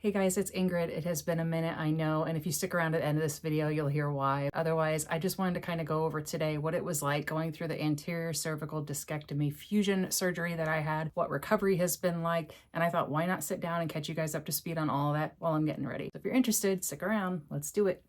Hey guys, it's Ingrid. It has been a minute, I know, and if you stick around at the end of this video, you'll hear why. Otherwise, I just wanted to kind of go over today what it was like going through the anterior cervical discectomy fusion surgery that I had, what recovery has been like, and I thought, why not sit down and catch you guys up to speed on all of that while I'm getting ready. So if you're interested, stick around. Let's do it.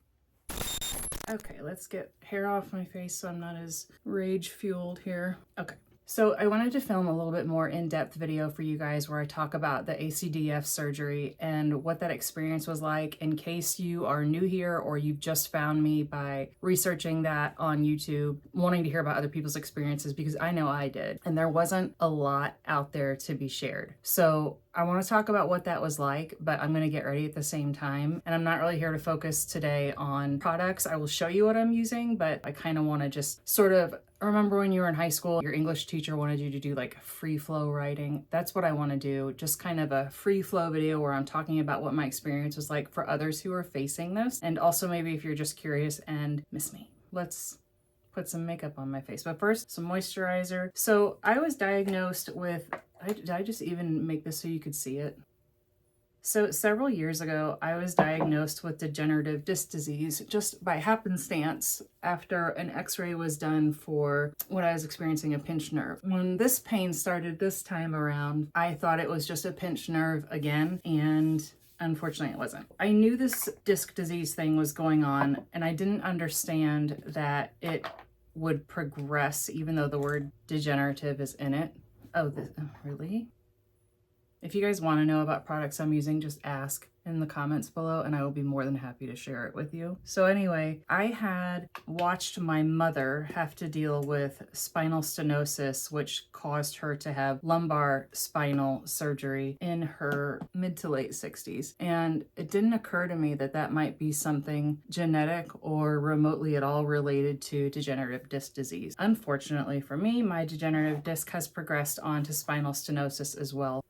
Okay, let's get hair off my face so I'm not as rage-fueled here. Okay. So I wanted to film a little bit more in-depth video for you guys where I talk about the ACDF surgery and what that experience was like in case you are new here or you've just found me by researching that on YouTube, wanting to hear about other people's experiences, because I know I did. And there wasn't a lot out there to be shared. So I want to talk about what that was like, but I'm going to get ready at the same time. And I'm not really here to focus today on products. I will show you what I'm using, but I kind of want to just sort of remember when you were in high school, your English teacher wanted you to do like free flow writing. That's what I want to do. Just kind of a free flow video where I'm talking about what my experience was like for others who are facing this. And also maybe if you're just curious and miss me. Let's put some makeup on my face. But first, some moisturizer. So I was diagnosed with, did I just even make this so you could see it? So several years ago, I was diagnosed with degenerative disc disease just by happenstance after an x-ray was done for what I was experiencing, a pinched nerve. When this pain started this time around, I thought it was just a pinched nerve again, and unfortunately it wasn't. I knew this disc disease thing was going on, and I didn't understand that it would progress even though the word degenerative is in it. Oh, really? If you guys want to know about products I'm using, just ask in the comments below and I will be more than happy to share it with you. So anyway, I had watched my mother have to deal with spinal stenosis, which caused her to have lumbar spinal surgery in her mid to late 60s. And it didn't occur to me that that might be something genetic or remotely at all related to degenerative disc disease. Unfortunately for me, my degenerative disc has progressed on to spinal stenosis as well.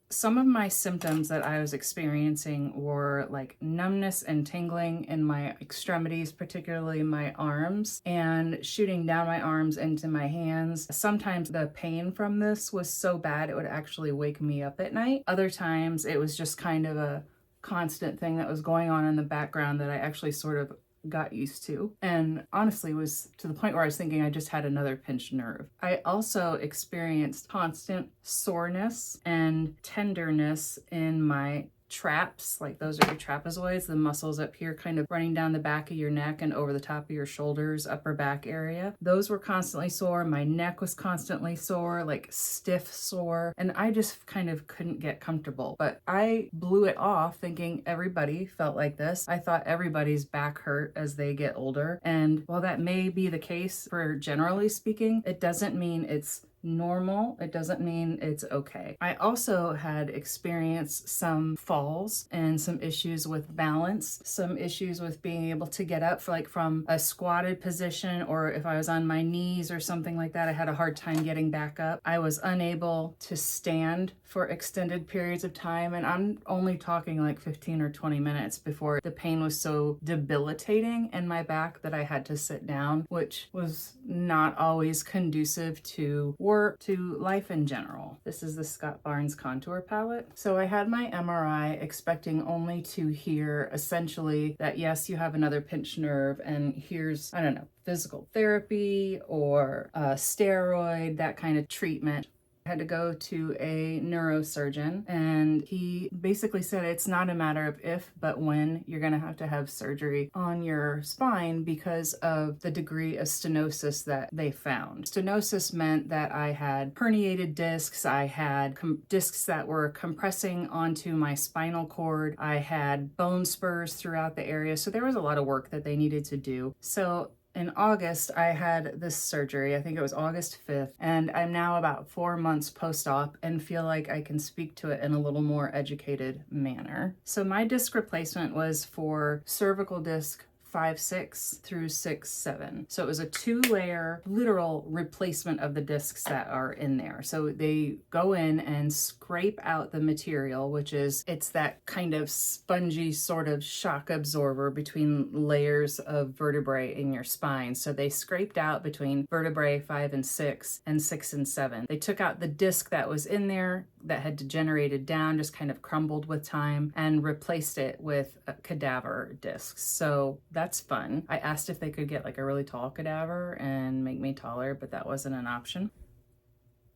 Some of my symptoms that I was experiencing were like numbness and tingling in my extremities, particularly my arms, and shooting down my arms into my hands. Sometimes the pain from this was so bad it would actually wake me up at night. Other times it was just kind of a constant thing that was going on in the background that I actually sort of got used to, and honestly was to the point where I was thinking I just had another pinched nerve. I also experienced constant soreness and tenderness in my traps, like those are your trapezoids, the muscles up here kind of running down the back of your neck and over the top of your shoulders, upper back area. Those were constantly sore. My neck was constantly sore, like stiff sore, and I just kind of couldn't get comfortable. But I blew it off thinking everybody felt like this. I thought everybody's back hurt as they get older. And while that may be the case for generally speaking, it doesn't mean it's normal. It doesn't mean it's okay. I also had experienced some falls and some issues with balance, some issues with being able to get up from a squatted position, or if I was on my knees or something like that, I had a hard time getting back up. I was unable to stand for extended periods of time, and I'm only talking like 15 or 20 minutes before the pain was so debilitating in my back that I had to sit down, which was not always conducive to work, to life in general. This is the Scott Barnes contour palette. So I had my MRI expecting only to hear essentially that yes, you have another pinched nerve and here's, I don't know, physical therapy or a steroid, that kind of treatment. I had to go to a neurosurgeon, and he basically said it's not a matter of if, but when you're going to have surgery on your spine because of the degree of stenosis that they found. Stenosis meant that I had herniated discs, I had discs that were compressing onto my spinal cord, I had bone spurs throughout the area, so there was a lot of work that they needed to do. So in August, I had this surgery. I think it was August 5th, and I'm now about 4 months post-op and feel like I can speak to it in a little more educated manner. So my disc replacement was for cervical disc 5-6 through 6-7. So it was a 2-layer literal replacement of the discs that are in there. So they go in and scrape out the material, which is, it's that kind of spongy sort of shock absorber between layers of vertebrae in your spine. So they scraped out between vertebrae 5 and 6 and 6 and 7. They took out the disc that was in there, that had degenerated down, just kind of crumbled with time, and replaced it with cadaver discs. So that's fun. I asked if they could get like a really tall cadaver and make me taller, but that wasn't an option.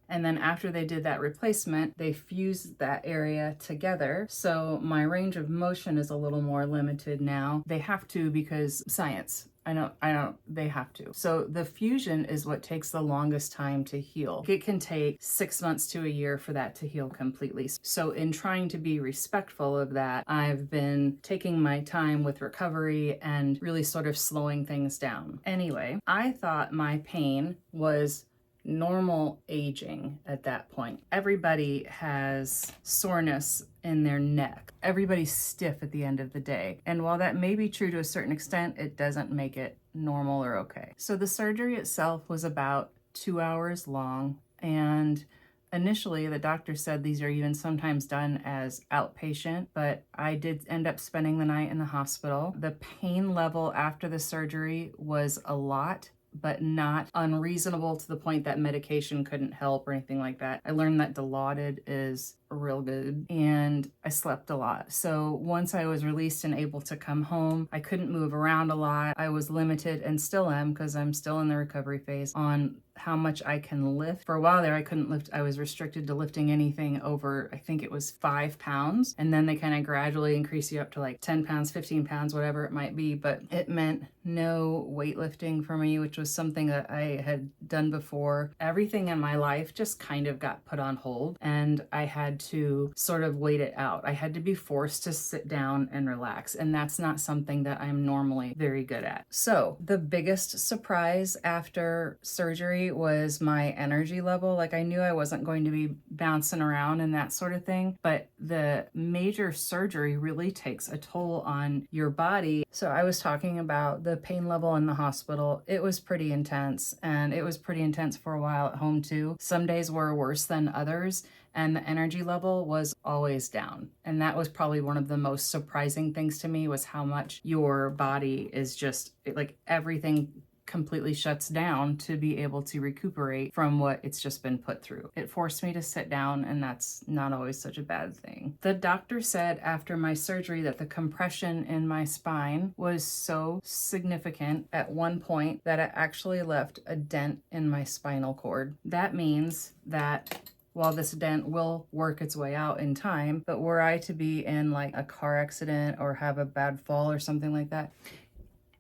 And then after they did that replacement, they fused that area together. So my range of motion is a little more limited now. They have to, because science. They have to. So the fusion is what takes the longest time to heal. It can take 6 months to a year for that to heal completely. So in trying to be respectful of that, I've been taking my time with recovery and really sort of slowing things down. Anyway, I thought my pain was normal aging at that point. Everybody has soreness in their neck. Everybody's stiff at the end of the day. And while that may be true to a certain extent, it doesn't make it normal or okay. So the surgery itself was about 2 hours long. And initially, the doctor said these are even sometimes done as outpatient, but I did end up spending the night in the hospital. The pain level after the surgery was a lot, but not unreasonable to the point that medication couldn't help or anything like that. I learned that Dilaudid is real good, and I slept a lot. So once I was released and able to come home, I couldn't move around a lot. I was limited, and still am, because I'm still in the recovery phase, on how much I can lift. For a while there, I couldn't lift. I was restricted to lifting anything over, I think it was 5 pounds. And then they kind of gradually increase you up to like 10 pounds, 15 pounds, whatever it might be. But it meant no weightlifting for me, which was something that I had done before. Everything in my life just kind of got put on hold, and I had to sort of wait it out. I had to be forced to sit down and relax. And that's not something that I'm normally very good at. So the biggest surprise after surgery was my energy level. Like, I knew I wasn't going to be bouncing around and that sort of thing, but the major surgery really takes a toll on your body. So I was talking about the pain level in the hospital. It was pretty intense, and it was pretty intense for a while at home too. Some days were worse than others, and the energy level was always down. And that was probably one of the most surprising things to me, was how much your body is just like everything completely shuts down to be able to recuperate from what it's just been put through. It forced me to sit down, and that's not always such a bad thing. The doctor said after my surgery that the compression in my spine was so significant at one point that it actually left a dent in my spinal cord. That means that while this dent will work its way out in time, but were I to be in like a car accident or have a bad fall or something like that,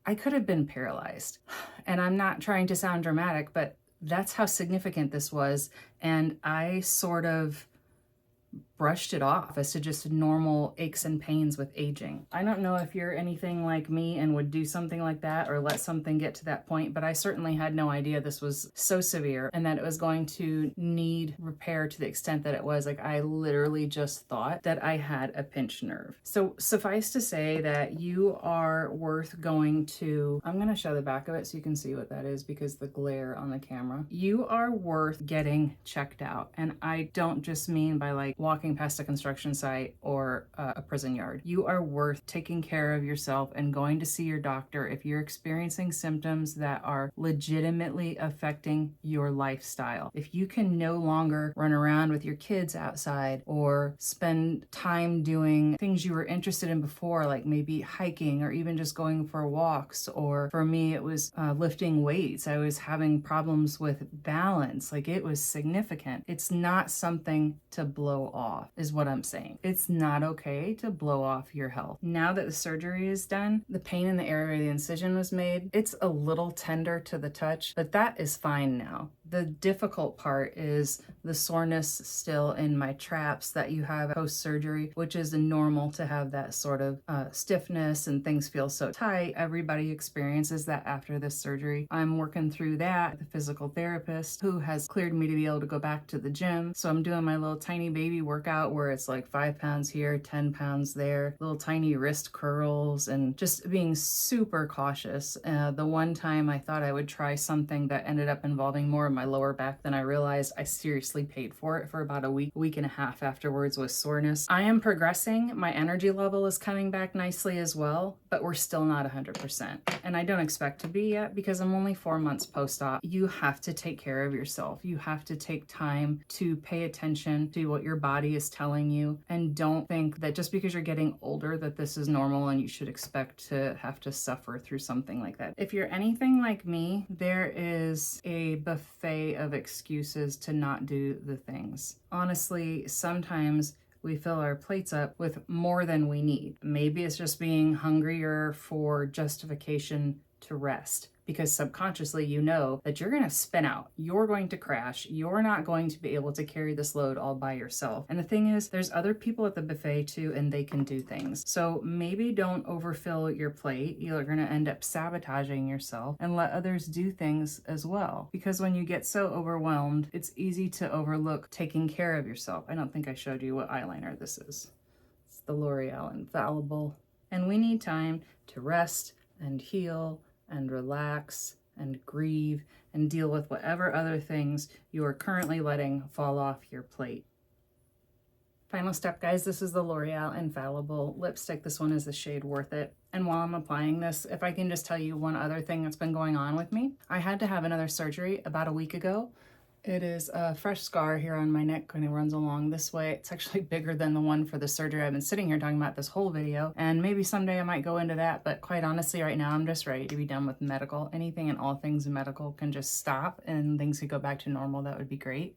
I could have been paralyzed. And I'm not trying to sound dramatic, but that's how significant this was. And I sort of brushed it off as to just normal aches and pains with aging. I don't know if you're anything like me and would do something like that or let something get to that point, but I certainly had no idea this was so severe and that it was going to need repair to the extent that it was. Like, I literally just thought that I had a pinched nerve. So suffice to say that you are worth going to, I'm going to show the back of it so you can see what that is because the glare on the camera. You are worth getting checked out. And I don't just mean by like walking past a construction site or a prison yard. You are worth taking care of yourself and going to see your doctor if you're experiencing symptoms that are legitimately affecting your lifestyle. If you can no longer run around with your kids outside or spend time doing things you were interested in before, like maybe hiking or even just going for walks, or for me it was lifting weights. I was having problems with balance. Like, it was significant. It's not something to blow off, is what I'm saying. It's not okay to blow off your health. Now that the surgery is done, the pain in the area where the incision was made, it's a little tender to the touch, but that is fine now. The difficult part is the soreness still in my traps that you have post-surgery, which is normal to have that sort of stiffness and things feel so tight. Everybody experiences that after this surgery. I'm working through that with a physical therapist who has cleared me to be able to go back to the gym. So I'm doing my little tiny baby workout where it's like 5 pounds here, 10 pounds there, little tiny wrist curls, and just being super cautious. The one time I thought I would try something that ended up involving more of my my lower back. Then I realized I seriously paid for it for about a week and a half afterwards with soreness. I am progressing. My energy level is coming back nicely as well, but we're still not 100%. And I don't expect to be yet because I'm only 4 months post-op. You have to take care of yourself. You have to take time to pay attention to what your body is telling you, and don't think that just because you're getting older that this is normal and you should expect to have to suffer through something like that. If you're anything like me, there is a buffet of excuses to not do the things. Honestly, sometimes we fill our plates up with more than we need. Maybe it's just being hungrier for justification to rest, because subconsciously you know that you're going to spin out, you're going to crash, you're not going to be able to carry this load all by yourself. And the thing is, there's other people at the buffet too, and they can do things. So maybe don't overfill your plate. You're going to end up sabotaging yourself, and let others do things as well. Because when you get so overwhelmed, it's easy to overlook taking care of yourself. I don't think I showed you what eyeliner this is. It's the L'Oreal Infallible. And we need time to rest and heal and relax and grieve and deal with whatever other things you are currently letting fall off your plate. Final step, guys, this is the L'Oreal Infallible lipstick. This one is the shade Worth It. And while I'm applying this, if I can just tell you one other thing that's been going on with me. I had to have another surgery about a week ago. It is a fresh scar here on my neck, and it runs along this way. It's actually bigger than the one for the surgery I've been sitting here talking about this whole video, and maybe someday I might go into that, but quite honestly right now I'm just ready to be done with medical. Anything and all things medical can just stop and things could go back to normal. That would be great.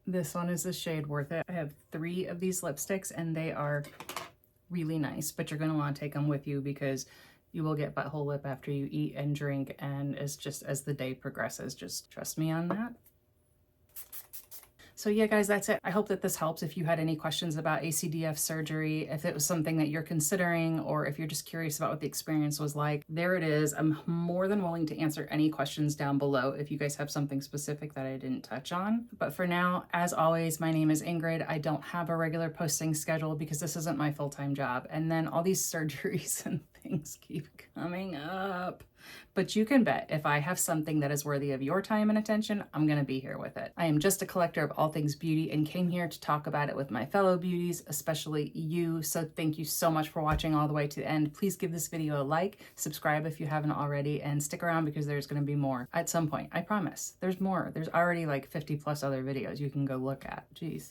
This one is the shade Worth It. I have 3 of these lipsticks and they are really nice, but you're going to want to take them with you because you will get butthole lip after you eat and drink, and it's just as the day progresses. Just trust me on that. So yeah, guys, that's it. I hope that this helps. If you had any questions about ACDF surgery, if it was something that you're considering, or if you're just curious about what the experience was like, there it is. I'm more than willing to answer any questions down below if you guys have something specific that I didn't touch on. But for now, as always, my name is Ingrid. I don't have a regular posting schedule because this isn't my full-time job. And then all these surgeries and things keep coming up. But you can bet if I have something that is worthy of your time and attention, I'm going to be here with it. I am just a collector of all things beauty and came here to talk about it with my fellow beauties, especially you. So thank you so much for watching all the way to the end. Please give this video a like, subscribe if you haven't already, and stick around because there's going to be more at some point. I promise. There's more. There's already like 50 plus other videos you can go look at. Jeez.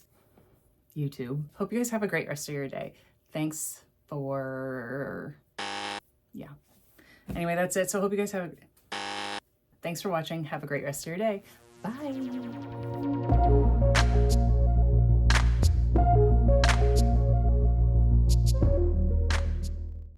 YouTube. Hope you guys have a great rest of your day. Thanks for... yeah. Anyway, that's it. So I hope you guys have... thanks for watching. Have a great rest of your day. Bye.